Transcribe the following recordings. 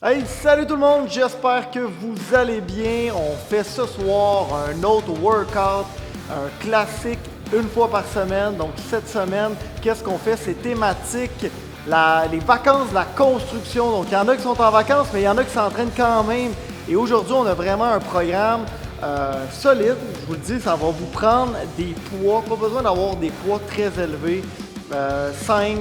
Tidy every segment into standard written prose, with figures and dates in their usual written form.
Hey, salut tout le monde, j'espère que vous allez bien. On fait ce soir un autre workout, un classique une fois par semaine. Donc cette semaine, qu'est-ce qu'on fait? C'est thématique, les vacances de la construction. Donc il y en a qui sont en vacances, mais il y en a qui s'entraînent quand même. Et aujourd'hui, on a vraiment un programme solide. Je vous le dis, ça va vous prendre des poids, pas besoin d'avoir des poids très élevés. 5,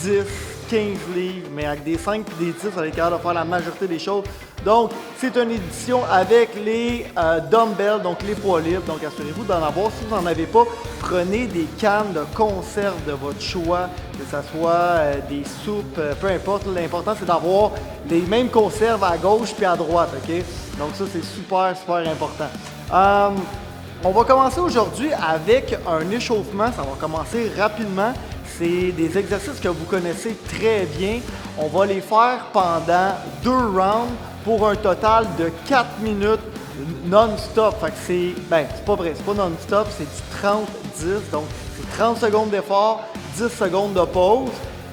10, 15 livres, mais avec des 5 et des 10, vous allez être capable de faire la majorité des choses. Donc, c'est une édition avec les dumbbells, donc les poids libres. Donc, assurez-vous d'en avoir. Si vous n'en avez pas, prenez des cannes de conserve de votre choix, que ce soit des soupes, peu importe. L'important, c'est d'avoir les mêmes conserves à gauche puis à droite, OK? Donc, ça, c'est super, super important. On va commencer aujourd'hui avec un échauffement. Ça va commencer rapidement. C'est des exercices que vous connaissez très bien. On va les faire pendant 2 rounds pour un total de 4 minutes non-stop. Fait que c'est pas vrai, c'est pas non-stop, c'est du 30-10. Donc, c'est 30 secondes d'effort, 10 secondes de pause.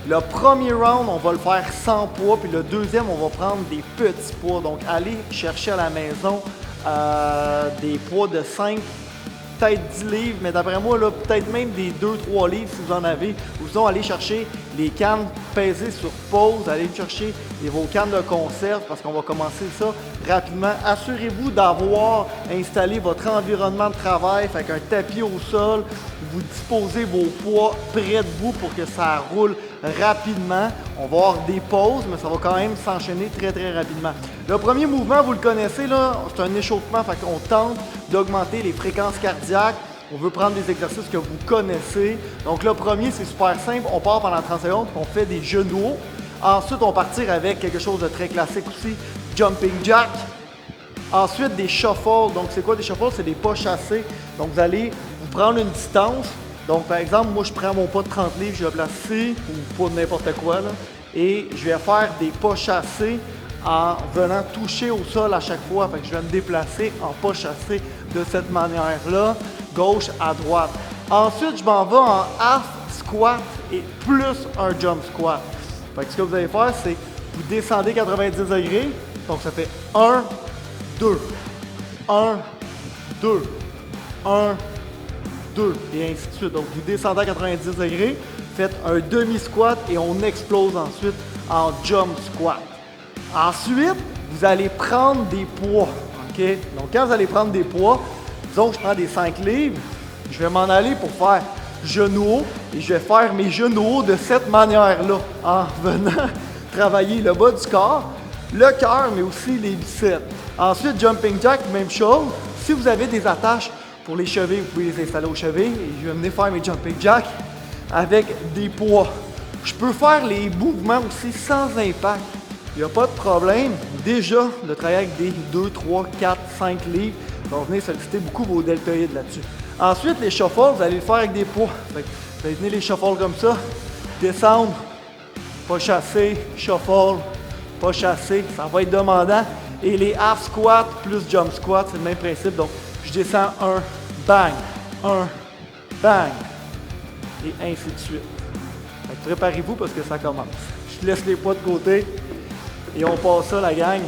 Le premier round, on va le faire sans poids, puis le deuxième, on va prendre des petits poids. Donc, allez chercher à la maison des poids de 5, peut-être 10 livres, mais d'après moi, là, peut-être même des 2-3 livres si vous en avez. Ou sinon, allez chercher les cannes pesées sur pause, allez chercher vos cannes de conserve parce qu'on va commencer ça rapidement. Assurez-vous d'avoir installé votre environnement de travail, fait qu'un tapis au sol, vous disposez vos poids près de vous pour que ça roule rapidement. On va avoir des pauses, mais ça va quand même s'enchaîner très, très rapidement. Le premier mouvement, vous le connaissez, là, c'est un échauffement, fait qu'on tente d'augmenter les fréquences cardiaques. On veut prendre des exercices que vous connaissez. Donc le premier, c'est super simple. On part pendant 30 secondes, on fait des genoux. Ensuite, on va partir avec quelque chose de très classique aussi, jumping jack. Ensuite, des shuffles. Donc c'est quoi des shuffles? C'est des pas chassés. Donc vous allez vous prendre une distance. Donc par exemple, moi je prends mon pas de 30 livres, je le place ici, ou pas de n'importe quoi, là, et je vais faire des pas chassés en venant toucher au sol à chaque fois. Fait que je vais me déplacer en pas chassé de cette manière-là, gauche à droite. Ensuite, je m'en vais en half squat et plus un jump squat. Fait que ce que vous allez faire, c'est vous descendez 90 degrés. Donc ça fait 1, 2, 1, 2, 1, 2, et ainsi de suite. Donc vous descendez à 90 degrés, faites un demi-squat et on explose ensuite en jump squat. Ensuite, vous allez prendre des poids. OK? Donc, quand vous allez prendre des poids, disons que je prends des 5 livres, je vais m'en aller pour faire genoux hauts et je vais faire mes genoux hauts de cette manière-là en venant travailler le bas du corps, le cœur, mais aussi les biceps. Ensuite, jumping jack, même chose. Si vous avez des attaches pour les chevilles, vous pouvez les installer aux chevilles et je vais venir faire mes jumping jack avec des poids. Je peux faire les mouvements aussi sans impact. Il n'y a pas de problème. Déjà, de travailler avec des 2, 3, 4, 5 livres, va venir solliciter beaucoup vos deltoïdes là-dessus. Ensuite, les shuffles, vous allez le faire avec des poids. Fait que vous allez tenir les shuffles comme ça, descendre, pas chasser, shuffle, pas chasser, ça va être demandant. Et les half squats plus jump squat, c'est le même principe. Donc, je descends un, bang, et ainsi de suite. Fait que préparez-vous parce que ça commence. Je laisse les poids de côté. Et on passe ça, la gang.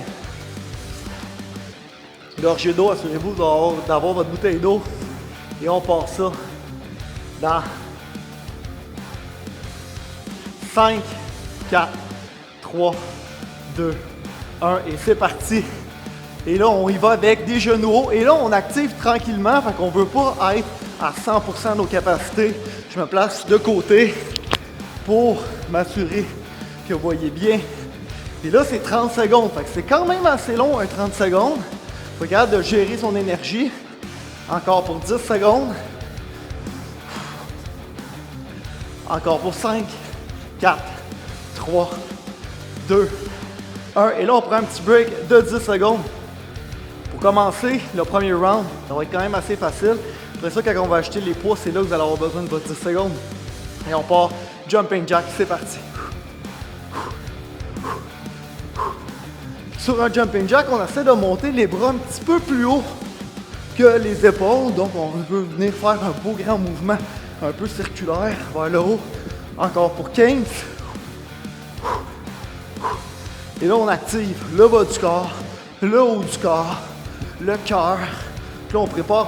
Gorgée d'eau, assurez-vous d'avoir votre bouteille d'eau. Et on passe ça dans 5, 4, 3, 2, 1. Et c'est parti. Et là, on y va avec des genoux hauts. Et là, on active tranquillement. Fait qu'on ne veut pas être à 100% de nos capacités. Je me place de côté pour m'assurer que vous voyez bien. Et là, c'est 30 secondes. Fait que c'est quand même assez long, un 30 secondes. Il faut regarder de gérer son énergie. Encore pour 10 secondes. Encore pour 5, 4, 3, 2, 1. Et là, on prend un petit break de 10 secondes. Pour commencer le premier round, ça va être quand même assez facile. Après ça, quand on va acheter les poids, c'est là que vous allez avoir besoin de votre 10 secondes. Et on part jumping jack, c'est parti. Sur un jumping jack, on essaie de monter les bras un petit peu plus haut que les épaules. Donc, on veut venir faire un beau grand mouvement un peu circulaire vers le haut. Encore pour 15. Et là, on active le bas du corps, le haut du corps, le cœur. Puis là, on prépare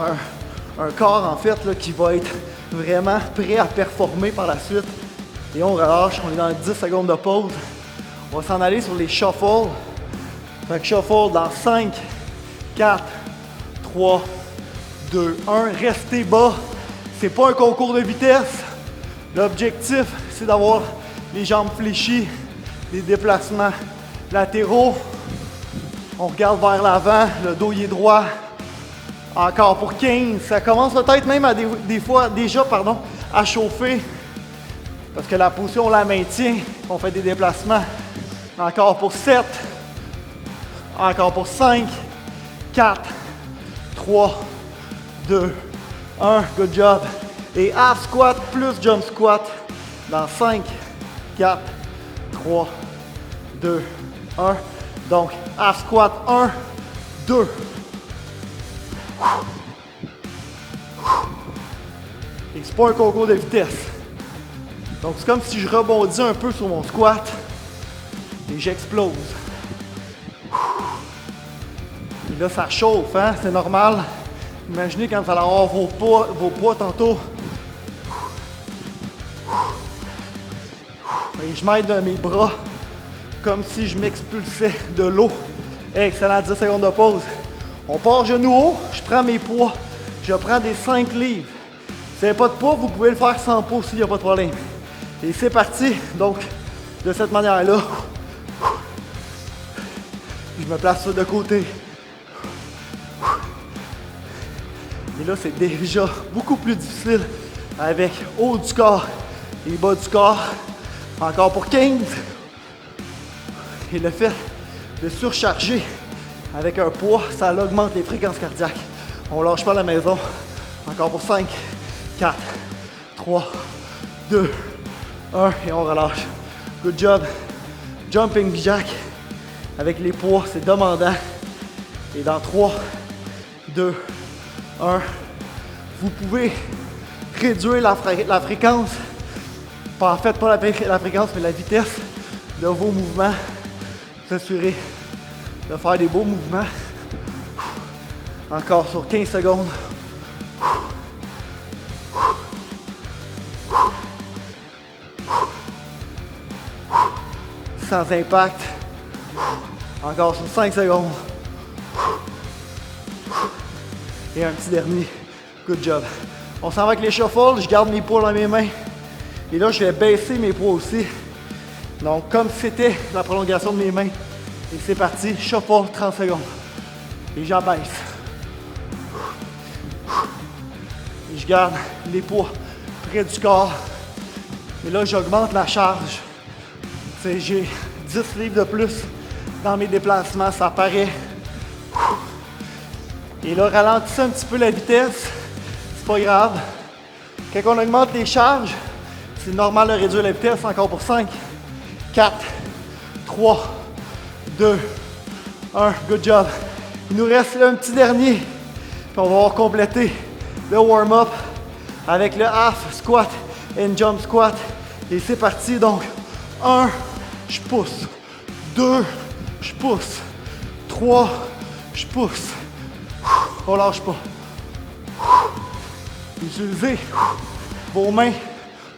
un corps, en fait, là, qui va être vraiment prêt à performer par la suite. Et on relâche, on est dans 10 secondes de pause. On va s'en aller sur les shuffles. Fait que shuffle dans 5, 4, 3, 2, 1. Restez bas. C'est pas un concours de vitesse. L'objectif, c'est d'avoir les jambes fléchies, les déplacements latéraux. On regarde vers l'avant, le dos il est droit. Encore pour 15. Ça commence peut-être même à des fois déjà à chauffer. Parce que la position, on la maintient. On fait des déplacements. Encore pour 7. Encore pour 5. 4. 3. 2. 1. Good job. Et half squat plus jump squat dans 5, 4, 3, 2, 1. Donc, half squat 1, 2. Et c'est pas un concours de vitesse. Donc, c'est comme si je rebondis un peu sur mon squat et j'explose. Et là, ça chauffe, hein? C'est normal. Imaginez quand vous allez avoir vos poids tantôt. Et je m'aide de mes bras comme si je m'expulsais de l'eau. Excellent, 10 secondes de pause. On part genou haut, je prends mes poids. Je prends des 5 livres. Si vous n'avez pas de poids, vous pouvez le faire sans poids aussi, il n'y a pas de problème. Et c'est parti. Donc, de cette manière-là, je me place de côté. Et là, c'est déjà beaucoup plus difficile avec haut du corps et bas du corps. Encore pour 15. Et le fait de surcharger avec un poids, ça augmente les fréquences cardiaques. On lâche pas à la maison. Encore pour 5, 4, 3, 2, 1 et on relâche. Good job. Jumping jack avec les poids, c'est demandant. Et dans 3, 2, 1, vous pouvez réduire la fréquence. En fait, pas la fréquence, mais la vitesse de vos mouvements. S'assurer de faire des beaux mouvements. Encore sur 15 secondes. Sans impact. Encore sur 5 secondes. Et un petit dernier. Good job. On s'en va avec les shuffles. Je garde mes poids dans mes mains. Et là, je vais baisser mes poids aussi. Donc, comme si c'était la prolongation de mes mains. Et c'est parti. Shuffle, 30 secondes. Et j'abaisse. Et je garde les poids près du corps. Et là, j'augmente la charge. J'ai 10 livres de plus dans mes déplacements, ça paraît. Et là, ralentissez un petit peu la vitesse. C'est pas grave. Quand on augmente les charges, c'est normal de réduire la vitesse. Encore pour 5, 4, 3, 2, 1. Good job. Il nous reste un petit dernier. Puis on va avoir complété le warm-up avec le half squat and jump squat. Et c'est parti. Donc, 1, je pousse. 2, je pousse. 3, je pousse. On lâche pas. Utilisez vos mains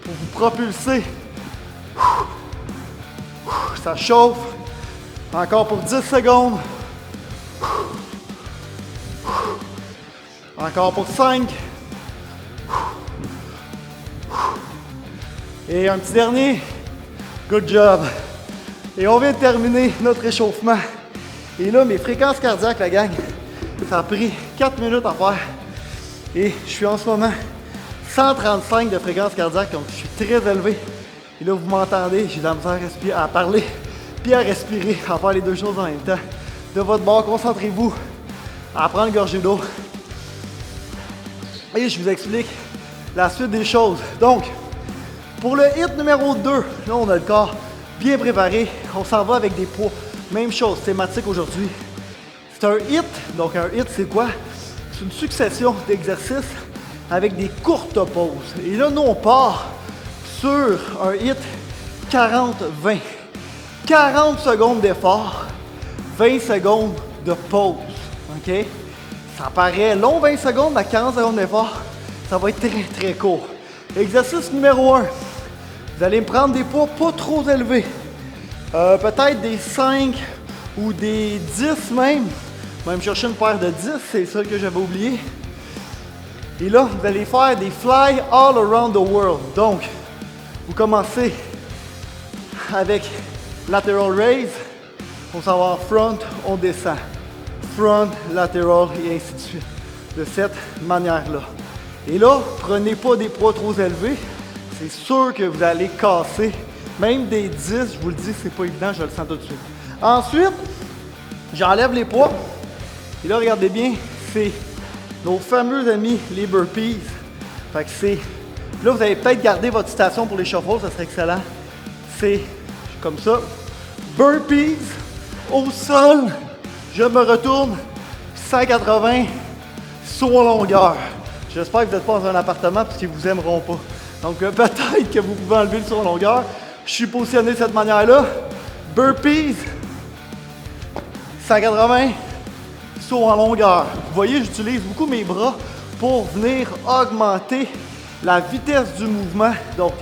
pour vous propulser. Ça chauffe. Encore pour 10 secondes. Encore pour 5. Et un petit dernier. Good job. Et on vient de terminer notre échauffement. Et là, mes fréquences cardiaques, la gang, ça a pris 4 minutes à faire. Et je suis en ce moment 135 de fréquence cardiaque, donc je suis très élevé. Et là, vous m'entendez, j'ai de la misère à parler, puis à respirer, à faire les deux choses en même temps. De votre bord, concentrez-vous à prendre une gorgée d'eau. Et je vous explique la suite des choses. Donc, pour le hit numéro 2, là, on a le corps bien préparé. On s'en va avec des poids. Même chose, thématique aujourd'hui. C'est un hit. Donc, un hit, c'est quoi? C'est une succession d'exercices avec des courtes pauses. Et là, nous, on part sur un hit 40-20. 40 secondes d'effort, 20 secondes de pause. OK? Ça paraît long, 20 secondes, à 40 secondes d'effort, ça va être très, très court. Exercice numéro 1. Vous allez me prendre des poids pas trop élevés. Peut-être des 5 ou des 10 même. Je vais me chercher une paire de 10, c'est ça que j'avais oublié. Et là, vous allez faire des fly all around the world. Donc, vous commencez avec lateral raise. On s'en va en front, on descend. Front, lateral et ainsi de suite. De cette manière-là. Et là, prenez pas des poids trop élevés. C'est sûr que vous allez casser. Même des 10, je vous le dis, c'est pas évident, je le sens tout de suite. Ensuite, j'enlève les poids. Et là, regardez bien, c'est nos fameux amis, les burpees. Fait que c'est... Là, vous allez peut-être garder votre citation pour les shuffles, ça serait excellent. C'est comme ça. Burpees au sol. Je me retourne. 180 saut en longueur. J'espère que vous n'êtes pas dans un appartement parce qu'ils ne vous aimeront pas. Donc, peut-être que vous pouvez enlever le saut en longueur. Je suis positionné de cette manière-là. Burpees. 180 saut en longueur. Vous voyez, j'utilise beaucoup mes bras pour venir augmenter la vitesse du mouvement. Donc,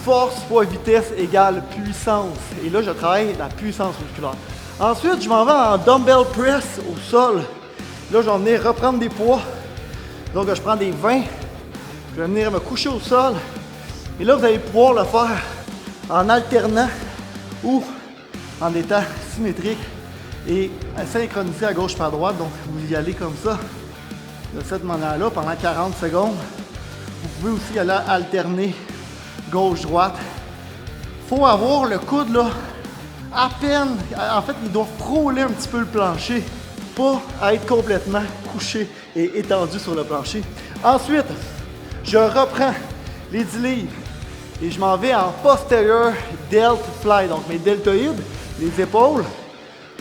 force fois vitesse égale puissance. Et là, je travaille la puissance musculaire. Ensuite, je m'en vais en dumbbell press au sol. Là, je vais venir reprendre des poids. Donc, je prends des 20. Je vais venir me coucher au sol. Et là, vous allez pouvoir le faire en alternant ou en étant symétrique et synchronisé à gauche par droite. Donc, vous y allez comme ça, de cette manière-là, pendant 40 secondes. Vous pouvez aussi aller alterner gauche-droite. Il faut avoir le coude là, à peine, en fait, il doit frôler un petit peu le plancher, pas être complètement couché et étendu sur le plancher. Ensuite, je reprends les 10 livres et je m'en vais en posterior delt fly, donc mes deltoïdes, les épaules.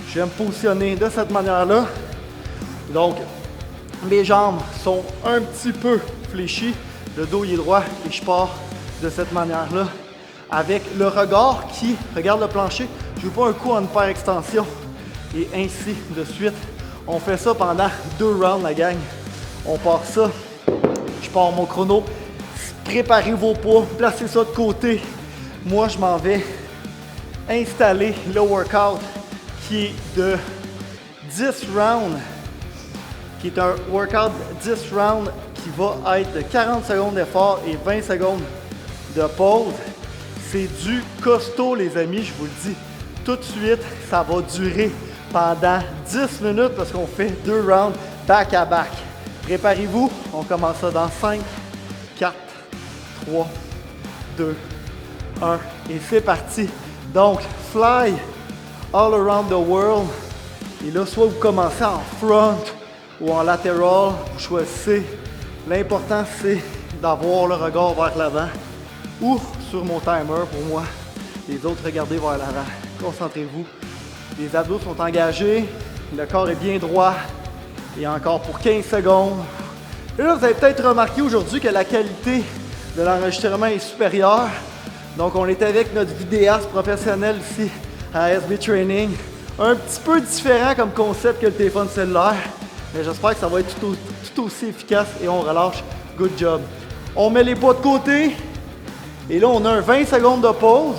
Je vais me positionner de cette manière-là. Donc, mes jambes sont un petit peu fléchies, le dos il est droit et je pars de cette manière-là avec le regard qui regarde le plancher. Je ne veux pas un coup en hyper extension et ainsi de suite. On fait ça pendant 2 rounds, la gang. On part ça. Je pars mon chrono. Préparez vos poids, placez ça de côté. Moi, je m'en vais installer le workout qui est de 10 rounds, qui est un workout 10 rounds qui va être de 40 secondes d'effort et 20 secondes de pause. C'est du costaud, les amis, je vous le dis. Tout de suite, ça va durer pendant 10 minutes parce qu'on fait 2 rounds back à back. Préparez-vous, on commence ça dans 5, 4, 3, 2, 1 et c'est parti. Donc, fly all around the world. Et là, soit vous commencez en front ou en lateral, vous choisissez. L'important, c'est d'avoir le regard vers l'avant ou sur mon timer pour moi. Les autres, regardez vers l'avant. Concentrez-vous. Les abdos sont engagés. Le corps est bien droit. Et encore pour 15 secondes. Et là, vous avez peut-être remarqué aujourd'hui que la qualité de l'enregistrement est supérieure. Donc, on est avec notre vidéaste professionnel ici à SB Training. Un petit peu différent comme concept que le téléphone cellulaire. Mais j'espère que ça va être tout aussi efficace et on relâche. Good job. On met les poids de côté. Et là, on a un 20 secondes de pause.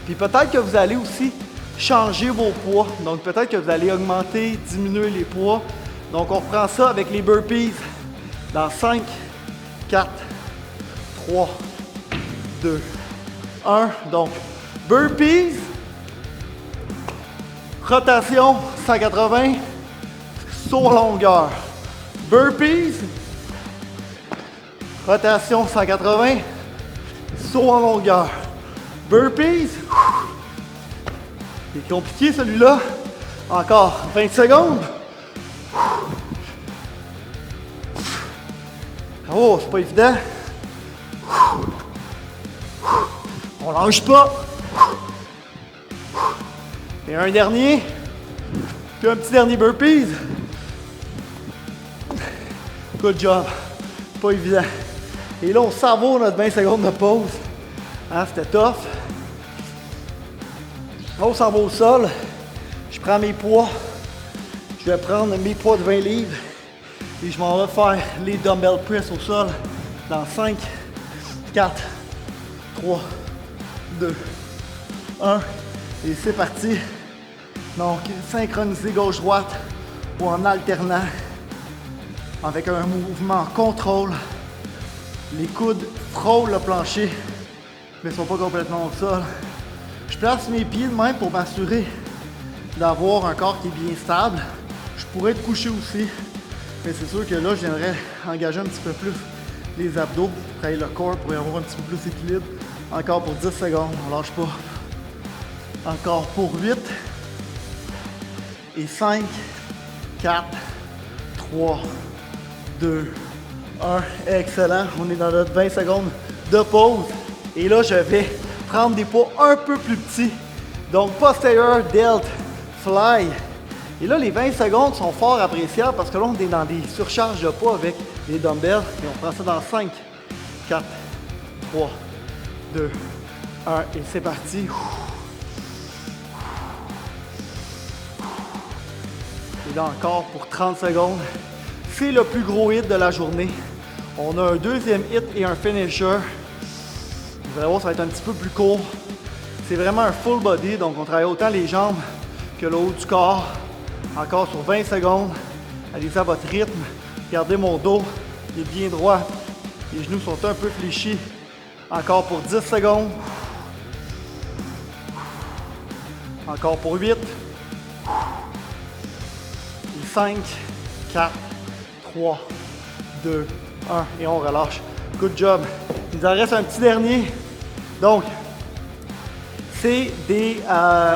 Puis peut-être que vous allez aussi changer vos poids. Donc peut-être que vous allez augmenter, diminuer les poids. Donc on reprend ça avec les burpees. Dans 5, 4, 3, 2, 1. Donc burpees. Rotation 180. Saut en longueur. Burpees. Rotation 180. Saut en longueur. Burpees. C'est compliqué celui-là. Encore 20 secondes. Oh, c'est pas évident. On lâche pas. Et un dernier. Puis un petit dernier burpees. Good job. Pas évident. Et là, on savoure notre 20 secondes de pause. Hein, c'était tough. On s'en va au sol. Je prends mes poids. Je vais prendre mes poids de 20 livres. Et je m'en vais faire les dumbbell press au sol dans 5, 4, 3, 2, 1. Et c'est parti. Donc, synchroniser gauche-droite ou en alternant avec un mouvement contrôle. Les coudes frôlent le plancher, mais ne sont pas complètement au sol. Je place mes pieds de même pour m'assurer d'avoir un corps qui est bien stable. Je pourrais être couché aussi, mais c'est sûr que là, je viendrais engager un petit peu plus les abdos, travailler le corps pour y avoir un petit peu plus d'équilibre. Encore pour 10 secondes, on lâche pas. Encore pour 8. Et 5, 4, 3, 2, 1. Excellent. On est dans notre 20 secondes de pause. Et là, je vais prendre des poids un peu plus petits. Donc, posterior delt fly. Et là, les 20 secondes sont fort appréciables parce que là, on est dans des surcharges de poids avec les dumbbells. Et on prend ça dans 5, 4, 3, 2, 1. Et c'est parti. Et là encore pour 30 secondes. C'est le plus gros hit de la journée. On a un deuxième hit et un finisher. Vous allez voir, ça va être un petit peu plus court. C'est vraiment un full body, donc on travaille autant les jambes que le haut du corps. Encore sur 20 secondes. Allez-y à votre rythme. Regardez mon dos, il est bien droit. Les genoux sont un peu fléchis. Encore pour 10 secondes. Encore pour 8. 5, 4, 3, 2, 1 et on relâche. Good job. Il nous en reste un petit dernier. Donc, c'est des...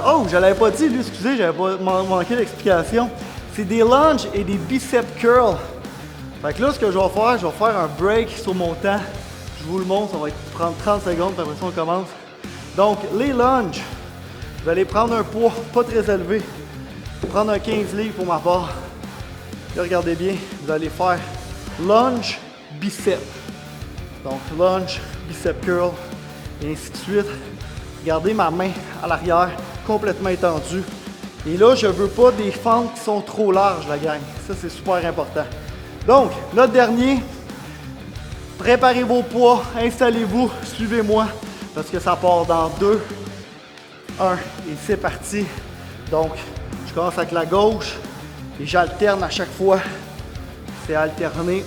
oh, je ne l'avais pas dit, lui, excusez, j'avais pas manqué l'explication. C'est des lunges et des biceps curls. Fait que là, ce que je vais faire un break sur mon temps. Je vous le montre, ça va prendre 30 secondes, puis après ça, on commence. Donc, les lunges, je vais aller prendre un poids pas très élevé. Je vais prendre un 15 livres pour ma part. Là, regardez bien, vous allez faire lunge, bicep. Donc, lunge, bicep curl, et ainsi de suite. Regardez ma main à l'arrière, complètement étendue. Et là, je ne veux pas des fentes qui sont trop larges, la gang. Ça, c'est super important. Donc, notre dernier, préparez vos poids, installez-vous, suivez-moi, parce que ça part dans 2, 1, et c'est parti. Donc, je commence avec la gauche. Et j'alterne à chaque fois. C'est alterner.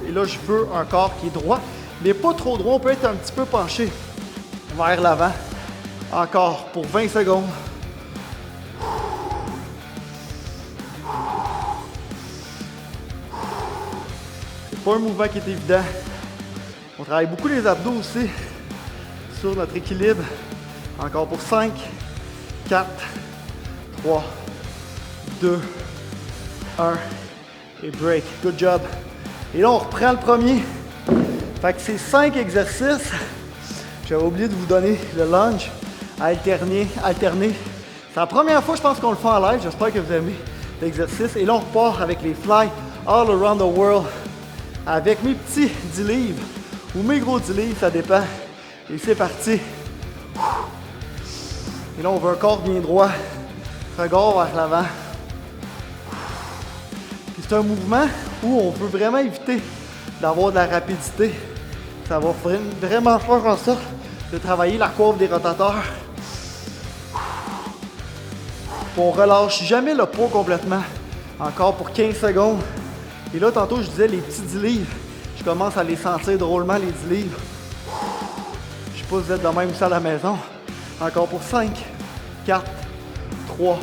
Et là, je veux un corps qui est droit, mais pas trop droit. On peut être un petit peu penché vers l'avant. Encore pour 20 secondes. C'est pas un mouvement qui est évident. On travaille beaucoup les abdos aussi. Sur notre équilibre. Encore pour 5, 4, 3, 2, 1 et break. Good job. Et là, on reprend le premier. Fait que c'est 5 exercices. J'avais oublié de vous donner le lunge à alterner. C'est la première fois, je pense, qu'on le fait en live. J'espère que vous aimez l'exercice. Et là, on repart avec les fly all around the world avec mes petits 10 livres ou mes gros 10 livres, ça dépend. Et c'est parti. Et là, on veut un corps bien droit. Regard vers l'avant. Puis c'est un mouvement où on peut vraiment éviter d'avoir de la rapidité. Ça va vraiment faire en sorte de travailler la courbe des rotateurs. Puis on relâche jamais le poids complètement. Encore pour 15 secondes. Et là, tantôt, je disais les petits 10 livres. Je commence à les sentir drôlement, les 10 livres. Je sais pas si vous êtes de même ça à la maison. Encore pour 5, 4, 3,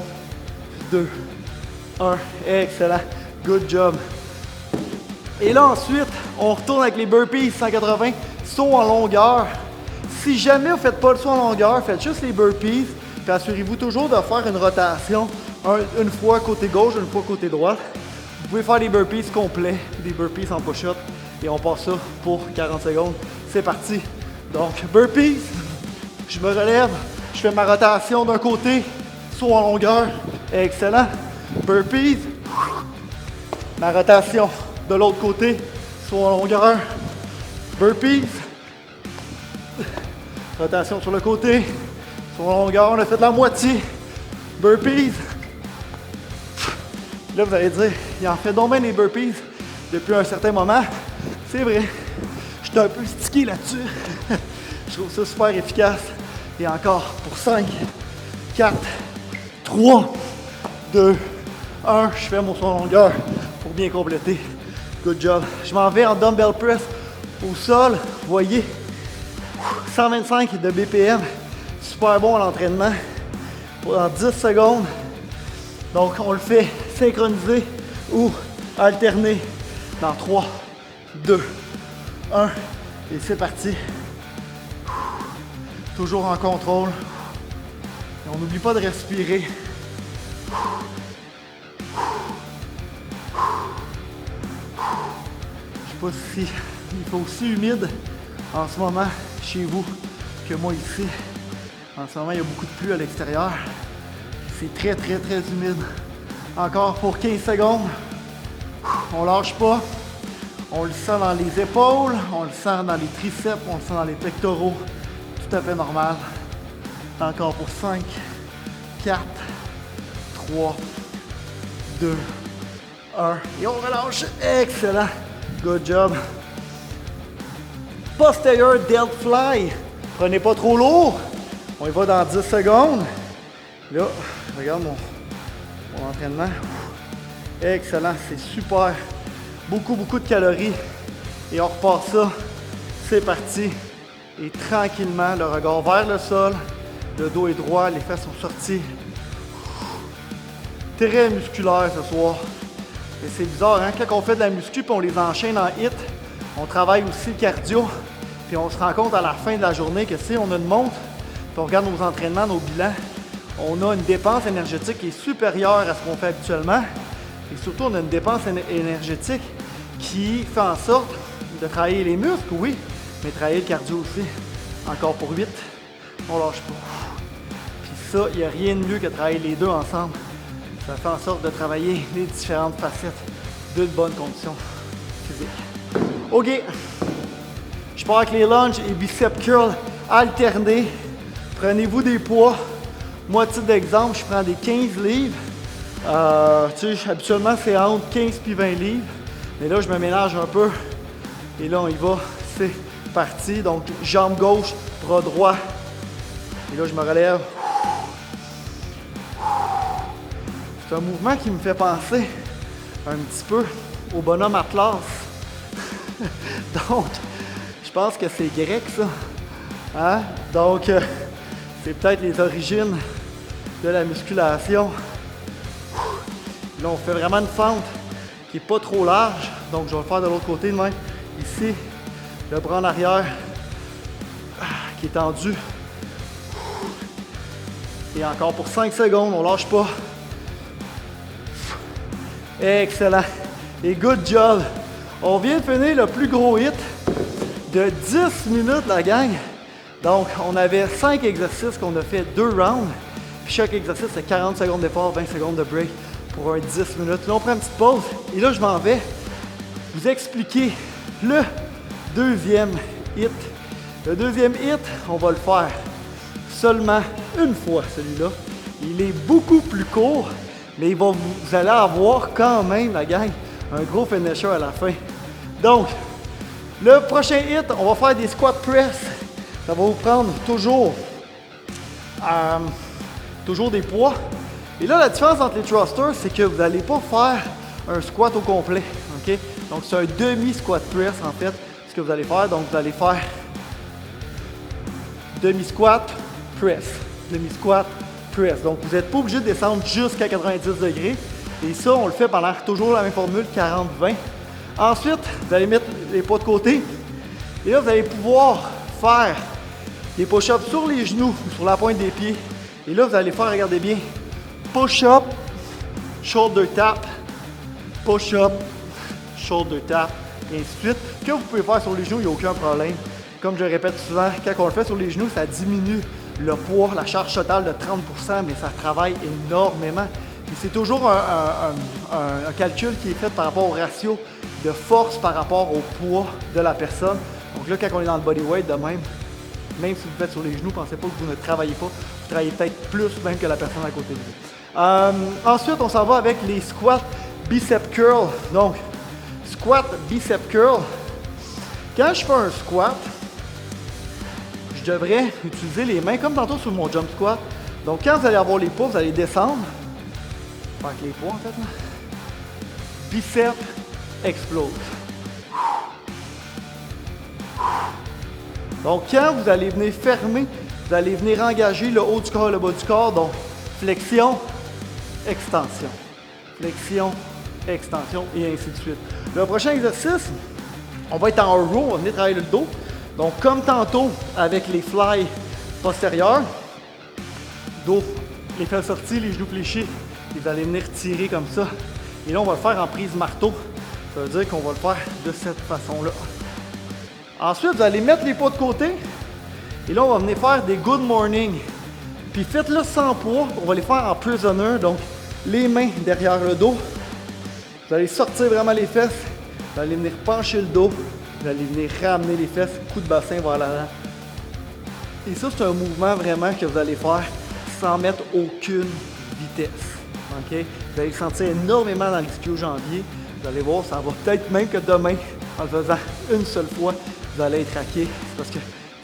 2, 1. Excellent. Good job. Et là, ensuite, on retourne avec les burpees 180, saut en longueur. Si jamais vous ne faites pas le saut en longueur, faites juste les burpees. Puis assurez-vous toujours de faire une rotation. Une fois côté gauche, une fois côté droit. Vous pouvez faire des burpees complets, des burpees en push-up. Et on passe ça pour 40 secondes. C'est parti. Donc, burpees, je me relève, je fais ma rotation d'un côté, saut en longueur, excellent. Burpees, ma rotation de l'autre côté, saut en longueur, Burpees. Rotation sur le côté. Sur la longueur, on a fait de la moitié. Burpees. Là, vous allez dire, il en fait donc bien des burpees depuis un certain moment. C'est vrai. Je suis un peu stické là-dessus. Je trouve ça super efficace. Et encore pour 5, 4, 3, 2, 1. Je fais mon son longueur pour bien compléter. Good job. Je m'en vais en dumbbell press au sol. Vous voyez, 125 de BPM. Super bon à l'entraînement. Pendant 10 secondes. Donc, on le fait synchronisé ou alterné dans 3, 2, 1. Et c'est parti. Toujours en contrôle. Et on n'oublie pas de respirer. Je ne sais pas si il fait aussi humide en ce moment chez vous que moi ici. En ce moment, il y a beaucoup de pluie à l'extérieur. C'est très, très, très humide. Encore pour 15 secondes. On lâche pas. On le sent dans les épaules, on le sent dans les triceps, on le sent dans les pectoraux. Tout à fait normal. Encore pour 5, 4, 3, 2, 1. Et on relâche. Excellent. Good job. Posterior delt fly. Prenez pas trop lourd. On y va dans 10 secondes. Là, regarde mon entraînement. Excellent, c'est super. Beaucoup de calories. Et on repart ça. C'est parti. Et tranquillement, le regard vers le sol. Le dos est droit, les fesses sont sorties. Très musculaire ce soir. Et c'est bizarre, hein? Quand on fait de la muscu et on les enchaîne en hit, on travaille aussi le cardio. Puis on se rend compte à la fin de la journée que si on a une montre, puis on regarde nos entraînements, nos bilans, on a une dépense énergétique qui est supérieure à ce qu'on fait habituellement. Et surtout, on a une dépense énergétique qui fait en sorte de travailler les muscles, oui, mais travailler le cardio aussi. Encore pour 8, on lâche pas. Puis ça, il n'y a rien de mieux que de travailler les deux ensemble. Ça fait en sorte de travailler les différentes facettes d'une bonne condition physique. OK. Je pars avec les lunges et biceps curls alternés. Prenez-vous des poids. Moi, à titre d'exemple, je prends des 15 livres. Habituellement, c'est entre 15 et 20 livres. Mais là, je me ménage un peu. Et là, on y va. C'est parti. Donc, jambe gauche, bras droit. Et là, je me relève. C'est un mouvement qui me fait penser un petit peu au bonhomme Atlas. Donc, je pense que c'est grec, ça. Hein? Donc, c'est peut-être les origines de la musculation. Là, on fait vraiment une fente qui n'est pas trop large. Donc, je vais le faire de l'autre côté de même. Ici, le bras en arrière qui est tendu. Et encore pour 5 secondes, on ne lâche pas. Excellent. Et good job. On vient de finir le plus gros hit de 10 minutes, la gang. Donc, on avait 5 exercices qu'on a fait 2 rounds. Puis chaque exercice, c'est 40 secondes d'effort, 20 secondes de break pour un 10 minutes. Là, on prend une petite pause. Et là, je m'en vais vous expliquer le deuxième hit. Le deuxième hit, on va le faire seulement une fois, celui-là. Il est beaucoup plus court, mais vous allez avoir quand même, la gang, un gros finisher à la fin. Donc, le prochain hit, on va faire des squat press. Ça va vous prendre toujours des poids. Et là, la différence entre les thrusters, c'est que vous n'allez pas faire un squat au complet. Okay? Donc, c'est un demi-squat press, en fait, ce que vous allez faire. Donc, vous allez faire demi-squat, press. Demi-squat, press. Donc, vous n'êtes pas obligé de descendre jusqu'à 90 degrés. Et ça, on le fait pendant toujours la même formule, 40-20. Ensuite, vous allez mettre les poids de côté. Et là, vous allez pouvoir faire des push-ups sur les genoux, sur la pointe des pieds. Et là, vous allez faire, regardez bien, push-up, shoulder tap, push-up, shoulder tap, et ainsi de suite. Que vous pouvez faire sur les genoux, il n'y a aucun problème. Comme je le répète souvent, quand on le fait sur les genoux, ça diminue le poids, la charge totale de 30%, mais ça travaille énormément. Et c'est toujours un calcul qui est fait par rapport au ratio de force par rapport au poids de la personne. Donc là, quand on est dans le bodyweight de même si vous le faites sur les genoux, pensez pas que vous ne travaillez pas. Vous travaillez peut-être plus même que la personne à côté de vous. Ensuite, on s'en va avec les squats bicep curl. Donc, squat bicep curl. Quand je fais un squat, je devrais utiliser les mains comme tantôt sur mon jump squat. Donc, quand vous allez avoir les poids, vous allez descendre. Faire avec les poids en fait. Là. Bicep explose. Donc, quand vous allez venir fermer, vous allez venir engager le haut du corps et le bas du corps. Donc, flexion, extension. Flexion, extension et ainsi de suite. Le prochain exercice, on va être en row, on va venir travailler le dos. Donc, comme tantôt avec les fly postérieurs, dos, les fesses sorties, les genoux fléchis, et vous allez venir tirer comme ça. Et là, on va le faire en prise marteau. Ça veut dire qu'on va le faire de cette façon-là. Ensuite, vous allez mettre les pas de côté. Et là, on va venir faire des good morning. Puis faites-le sans poids. On va les faire en prisoner. Donc, les mains derrière le dos. Vous allez sortir vraiment les fesses. Vous allez venir pencher le dos. Vous allez venir ramener les fesses. Coup de bassin vers l'avant. Et ça, c'est un mouvement vraiment que vous allez faire sans mettre aucune vitesse. Okay? Vous allez le sentir énormément dans l'ischio-jambier. Vous allez voir, ça va peut-être même que demain, en le faisant une seule fois, vous allez être raqué. Parce que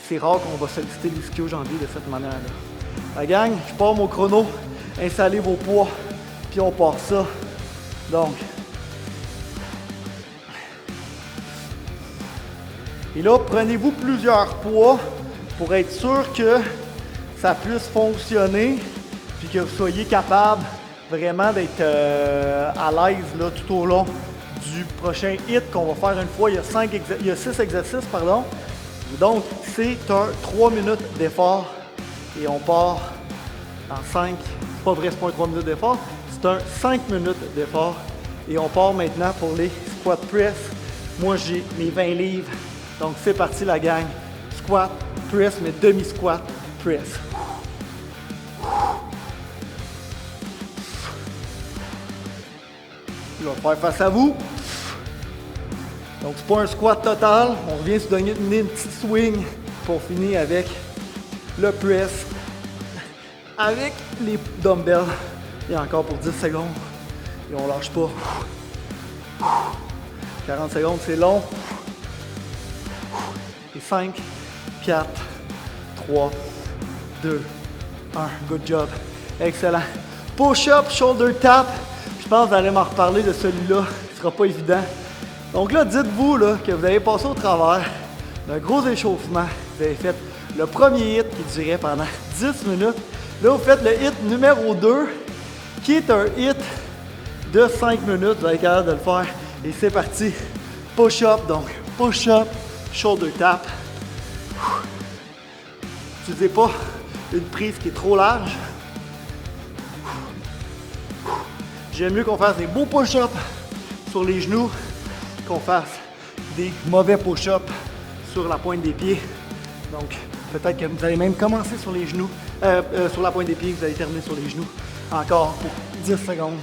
c'est rare qu'on va solliciter l'ischio-jambier de cette manière-là. La gang, je pars mon chrono. Installez vos poids, puis on part ça. Donc. Et là, prenez-vous plusieurs poids pour être sûr que ça puisse fonctionner, puis que vous soyez capable vraiment d'être à l'aise là, tout au long du prochain hit qu'on va faire une fois. Il y a 6 exercices, pardon. Donc, c'est un 3 minutes d'effort et on part en 5. C'est pas vrai, c'est pas un 3 minutes d'effort, c'est un 5 minutes d'effort. Et on part maintenant pour les squat press. Moi, j'ai mes 20 livres. Donc, c'est parti la gang. Squat, press, mais demi-squat, press. Je vais faire face à vous. Donc, c'est pas un squat total. On revient se donner une petite swing pour finir avec le press. Avec les dumbbells. Et encore pour 10 secondes. Et on lâche pas. 40 secondes, c'est long. Et 5, 4, 3, 2, 1. Good job. Excellent. Push-up, shoulder tap. Je pense que vous allez m'en reparler de celui-là. Ce ne sera pas évident. Donc là, dites-vous là, que vous avez passé au travers d'un gros échauffement. Vous avez fait le premier hit qui durait pendant 10 minutes. Là, vous faites le hit numéro 2, qui est un hit de 5 minutes. Vous allez être capable de le faire. Et c'est parti. Push-up, donc push-up, shoulder tap. N'utilisez pas une prise qui est trop large. J'aime mieux qu'on fasse des beaux push-ups sur les genoux qu'on fasse des mauvais push-ups sur la pointe des pieds. Donc, peut-être que vous allez même commencer sur les genoux, sur la pointe des pieds, vous allez terminer sur les genoux. Encore pour 10 secondes.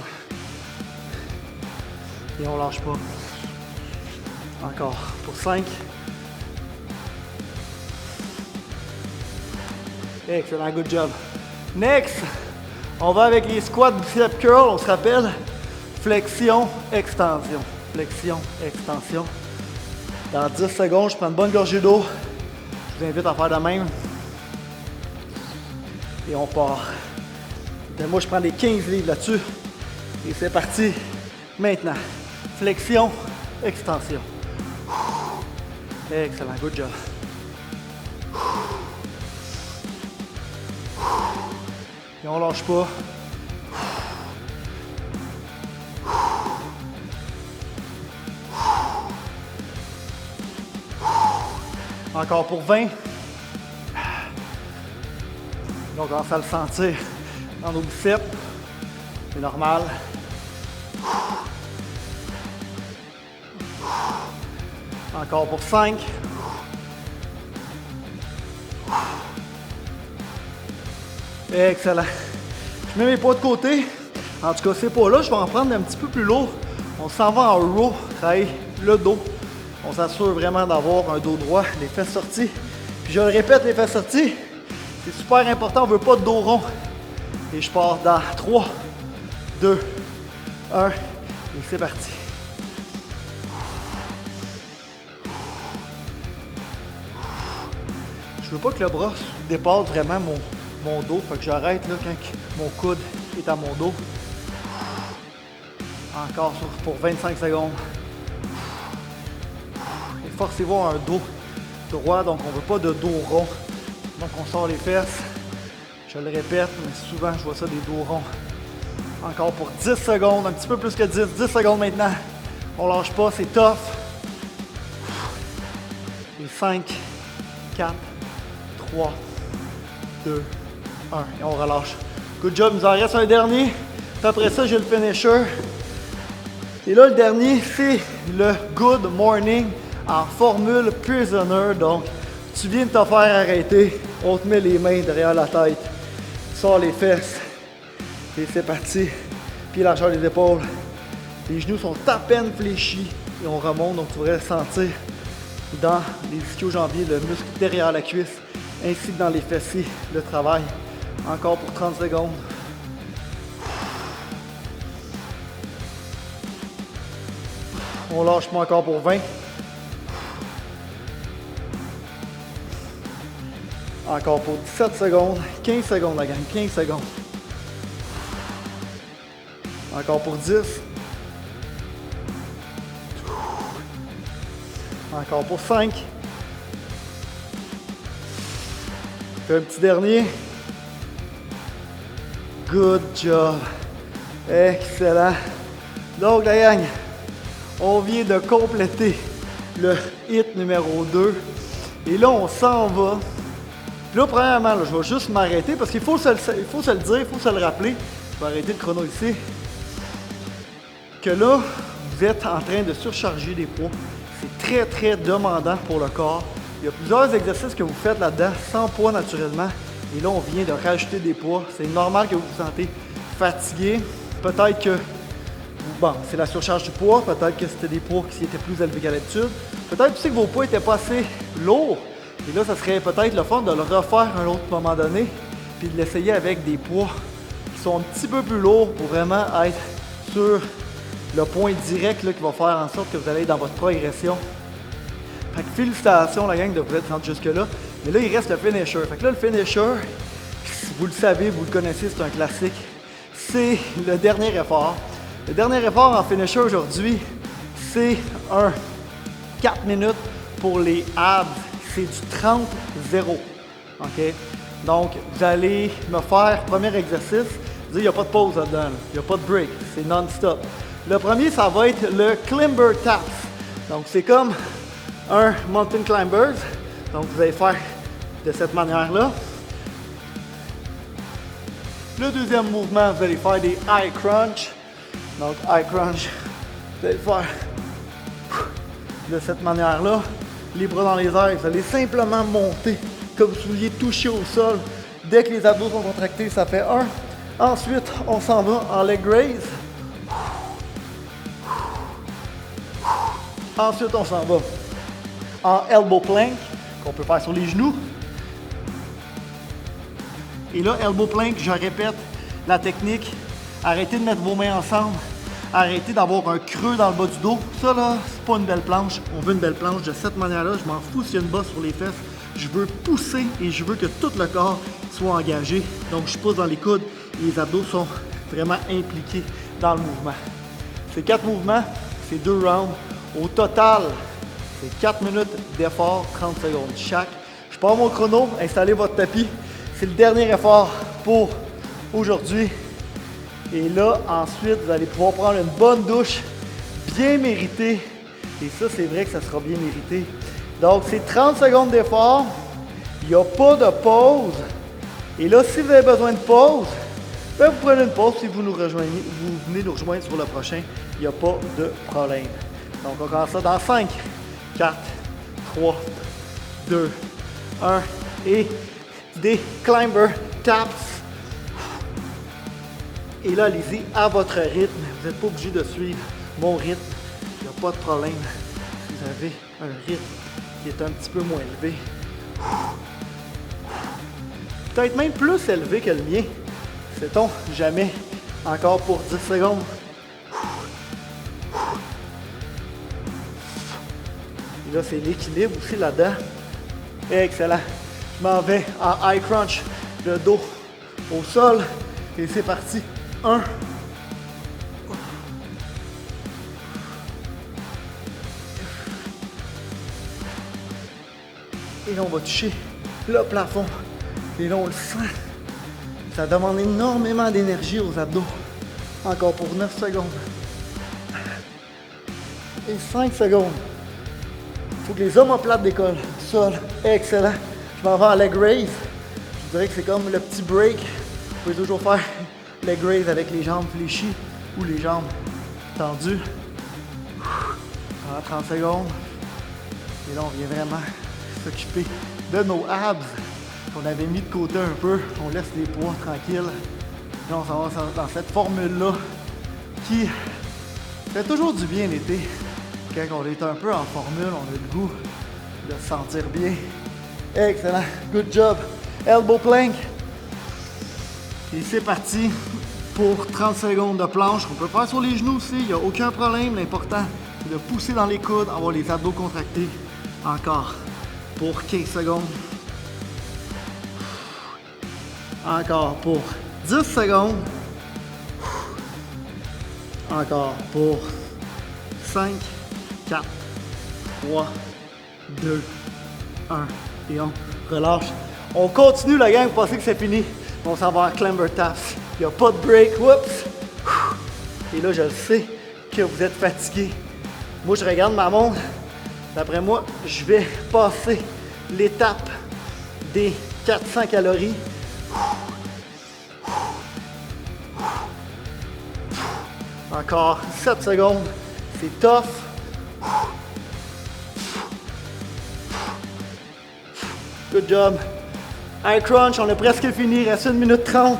Et on lâche pas. Encore pour 5. Excellent, good job. Next, on va avec les squats bicep curl. On se rappelle, flexion, extension. Flexion, extension. Dans 10 secondes, je prends une bonne gorgée d'eau. Je vous invite à faire de même. Et on part. Et moi, je prends des 15 livres là-dessus. Et c'est parti. Maintenant, flexion, extension. Excellent, good job. Et on lâche pas. Encore pour 20. Donc, on commence à le sentir dans nos biceps. C'est normal. Encore pour 5. Excellent. Je mets mes poids de côté. En tout cas, ces poids-là, je vais en prendre un petit peu plus lourd. On s'en va en row, travailler le dos. On s'assure vraiment d'avoir un dos droit, les fesses sorties. Puis je le répète, les fesses sorties, c'est super important, on ne veut pas de dos rond. Et je pars dans 3, 2, 1, et c'est parti. Je veux pas que le bras dépasse vraiment mon dos, fait que j'arrête là quand mon coude est à mon dos. Encore pour 25 secondes. Et forcez-vous à un dos droit, donc on ne veut pas de dos rond. Donc on sort les fesses. Je le répète, mais souvent je vois ça des dos ronds. Encore pour 10 secondes, un petit peu plus que 10 secondes maintenant. On lâche pas, c'est tough. Et 5, 4, 3, 2, 1. Et on relâche. Good job, il nous en reste un dernier. Puis après ça, j'ai le finisher. Et là, le dernier, c'est le Good Morning en formule Prisoner. Donc, tu viens de te faire arrêter. On te met les mains derrière la tête. Tu sors les fesses. Et c'est parti. Pied largeur des épaules. Les genoux sont à peine fléchis. Et on remonte. Donc, tu devrais sentir dans les ischio-jambiers le muscle derrière la cuisse. Ainsi que dans les fessiers, le travail. Encore pour 30 secondes. On lâche pas encore pour 20. Encore pour 17 secondes. 15 secondes la gang, 15 secondes. Encore pour 10. Encore pour 5. Fais un petit dernier. Good job. Excellent. Donc la gang, on vient de compléter le hit numéro 2. Et là, on s'en va. Puis là, premièrement, là, je vais juste m'arrêter parce qu'il faut se le dire, il faut se le rappeler. Je vais arrêter le chrono ici. Que là, vous êtes en train de surcharger des poids. C'est très, très demandant pour le corps. Il y a plusieurs exercices que vous faites là-dedans sans poids naturellement. Et là, on vient de rajouter des poids. C'est normal que vous vous sentez fatigué. Peut-être que bon, c'est la surcharge du poids, peut-être que c'était des poids qui étaient plus élevés qu'à l'habitude. Peut-être aussi que vos poids n'étaient pas assez lourds. Et là, ça serait peut-être le fun de le refaire à un autre moment donné, puis de l'essayer avec des poids qui sont un petit peu plus lourds pour vraiment être sur le point direct là, qui va faire en sorte que vous allez être dans votre progression. Fait que félicitations la gang de vous être rendu jusque-là. Mais là, il reste le finisher. Fait que là, le finisher, vous le savez, vous le connaissez, c'est un classique. C'est le dernier effort. Le dernier effort en finisher aujourd'hui, c'est un 4 minutes pour les abs. C'est du 30-0. OK? Donc, vous allez me faire, premier exercice, il n'y a pas de pause là-dedans, il n'y a pas de break, c'est non-stop. Le premier, ça va être le Climber Taps. Donc, c'est comme un Mountain Climbers. Donc, vous allez faire de cette manière-là. Le deuxième mouvement, vous allez faire des High Crunch. Donc, High Crunch, vous allez faire de cette manière-là. Les bras dans les airs, vous allez simplement monter comme si vous vouliez toucher au sol. Dès que les abdos sont contractés, ça fait 1. Ensuite, on s'en va en leg raise. Ensuite, on s'en va en elbow plank, qu'on peut faire sur les genoux. Et là, elbow plank, je répète la technique. Arrêtez de mettre vos mains ensemble. Arrêtez d'avoir un creux dans le bas du dos. Ça, là, c'est pas une belle planche. On veut une belle planche de cette manière-là. Je m'en fous s'il y a une bosse sur les fesses. Je veux pousser et je veux que tout le corps soit engagé. Donc, je pousse dans les coudes et les abdos sont vraiment impliqués dans le mouvement. C'est 4 mouvements, c'est 2 rounds. Au total, c'est 4 minutes d'effort, 30 secondes chaque. Je pars mon chrono, installez votre tapis. C'est le dernier effort pour aujourd'hui. Et là, ensuite, vous allez pouvoir prendre une bonne douche, bien méritée. Et ça, c'est vrai que ça sera bien mérité. Donc, c'est 30 secondes d'effort. Il n'y a pas de pause. Et là, si vous avez besoin de pause, ben vous prenez une pause. Si vous nous rejoignez, vous venez nous rejoindre sur le prochain. Il n'y a pas de problème. Donc, on commence ça dans 5, 4, 3, 2, 1. Et des Climber Taps. Et là, allez-y à votre rythme. Vous n'êtes pas obligé de suivre mon rythme. Il n'y a pas de problème. Vous avez un rythme qui est un petit peu moins élevé. Peut-être même plus élevé que le mien. Sait-on jamais. Encore pour 10 secondes. Et là, c'est l'équilibre aussi là-dedans. Excellent. Je m'en vais en high crunch. Le dos au sol. Et c'est parti. 1. Et là, on va toucher le plafond. Et là, on le sent. Ça demande énormément d'énergie aux abdos. Encore pour 9 secondes. Et 5 secondes. Il faut que les omoplates décollent. Sol. Excellent. Je m'en vais en leg raise. Je dirais que c'est comme le petit break. Vous pouvez toujours faire leg raise avec les jambes fléchies ou les jambes tendues. 30 secondes. Et là, on vient vraiment s'occuper de nos abs qu'on avait mis de côté un peu. On laisse les poids tranquilles. Là, on s'en va dans cette formule-là qui fait toujours du bien l'été. Quand on est un peu en formule, on a le goût de se sentir bien. Excellent. Good job. Elbow plank. Et c'est parti pour 30 secondes de planche. On peut faire sur les genoux aussi, il n'y a aucun problème. L'important, c'est de pousser dans les coudes, avoir les abdos contractés. Encore pour 15 secondes. Encore pour 10 secondes. Encore pour 5, 4, 3, 2, 1. Et on relâche. On continue la gang, pensez que c'est fini. On s'en va en climber taps. Il n'y a pas de break. Oups. Et là, je le sais que vous êtes fatigué. Moi, je regarde ma montre. D'après moi, je vais passer l'étape des 400 calories. Encore 7 secondes. C'est tough. Good job. High crunch, on a presque fini. Il reste 1 minute 30.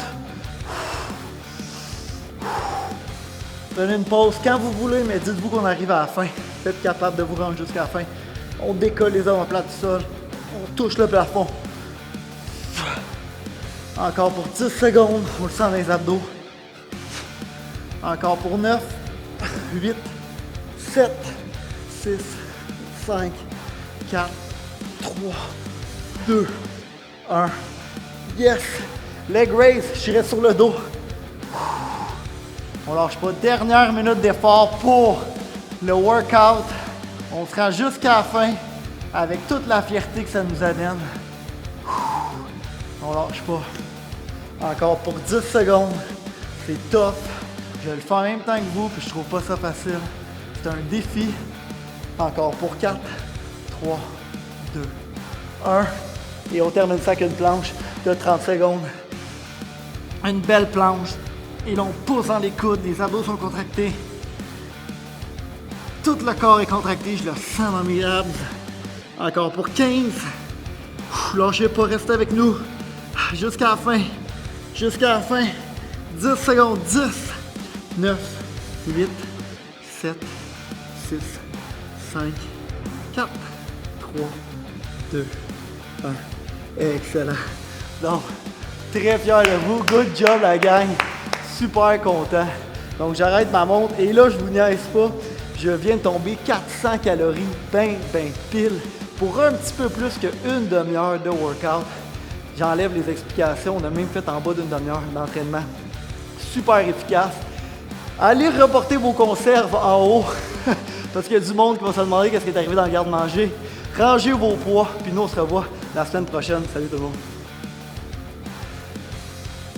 Prenez une pause quand vous voulez, mais dites-vous qu'on arrive à la fin. Vous êtes capable de vous rendre jusqu'à la fin. On décolle les omoplates du sol. On touche le plafond. Encore pour 10 secondes. On le sent dans les abdos. Encore pour 9, 8, 7, 6, 5, 4, 3, 2, 1. Yes! Leg raise, je reste sur le dos. On lâche pas. Dernière minute d'effort pour le workout. On se rend jusqu'à la fin avec toute la fierté que ça nous amène. On lâche pas. Encore pour 10 secondes. C'est tough. Je le fais en même temps que vous, puis je trouve pas ça facile. C'est un défi. Encore pour 4, 3, 2, 1. Et on termine ça avec une planche de 30 secondes. Une belle planche. Et là, on pousse dans les coudes, les abdos sont contractés. Tout le corps est contracté, je le sens dans mes abs. Encore pour 15. Lâchez pas, restez avec nous. Jusqu'à la fin. Jusqu'à la fin. 10 secondes. 10, 9, 8, 7, 6, 5, 4, 3, 2, 1. Excellent. Donc, très fier de vous. Good job, la gang. Super content. Donc, j'arrête ma montre et là, je vous niaise pas. Je viens de tomber 400 calories, ben pile, pour un petit peu plus qu'une demi-heure de workout. J'enlève les explications. On a même fait en bas d'une demi-heure d'entraînement. Super efficace. Allez reporter vos conserves en haut, parce qu'il y a du monde qui va se demander qu'est-ce qui est arrivé dans le garde-manger. Rangez vos poids, puis nous, on se revoit la semaine prochaine. Salut tout le monde.